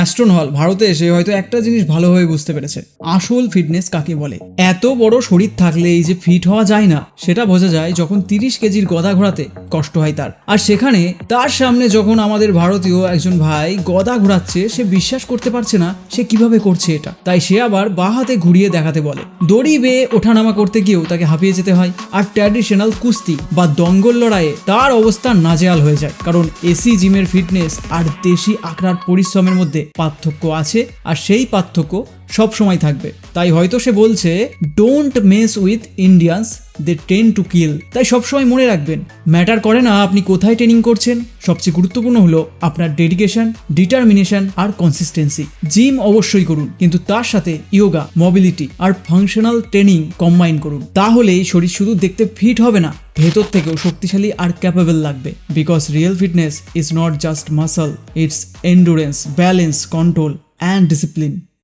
অ্যাস্ট্রোনল ভারতে এসে হয়তো একটা জিনিস ভালোভাবে বুঝতে পেরেছে, আসল ফিটনেস কাকে বলে। এত বড় শরীর থাকলে এই যে ফিট হওয়া যায় না সেটা বোঝা যায় যখন 30 কেজির গদা ঘোরাতে কষ্ট হয় তার। আর সেখানে তার সামনে যখন আমাদের ভারতীয় একজন ভাই গদা ঘোরাচ্ছে, সে বিশ্বাস করতে পারছে না সে কিভাবে করছে এটা। তাই সে আবার বাঁ হাতে ঘুরিয়ে দেখাতে বলে। দড়ি বেয়ে ওঠানামা করতে গিয়েও তাকে হাঁপিয়ে যেতে হয়। আর ট্র্যাডিশনাল কুস্তি বা দঙ্গল লড়াইয়ে তার অবস্থা নাজেহাল হয়ে যায়, কারণ এসি জিমের ফিটনেস আর দেশি আখড়ার পরিশ্রমের মধ্যে পার্থক্য আছে, আর সেই পার্থক্য সব সময় থাকবে। তাই হয়তো সে বলছে don't mess with Indians, they tend to kill. তাই সবসময় মনে রাখবেন, ম্যাটার করে না আপনি কোথায় ট্রেনিং করছেন, সবচেয়ে গুরুত্বপূর্ণ হলো আপনার ডেডিকেশন, ডিটারমিনেশন আর কনসিস্টেন্সি। জিম অবশ্যই করুন, কিন্তু তার সাথে ইয়োগা, মোবিলিটি আর ফাংশনাল ট্রেনিং কম্বাইন করুন। তাহলেই শরীর শুধু দেখতে ফিট হবে না, ভেতর থেকেও শক্তিশালী আর ক্যাপেবল লাগবে। Because real fitness is not just muscle, it's endurance, balance, control and discipline.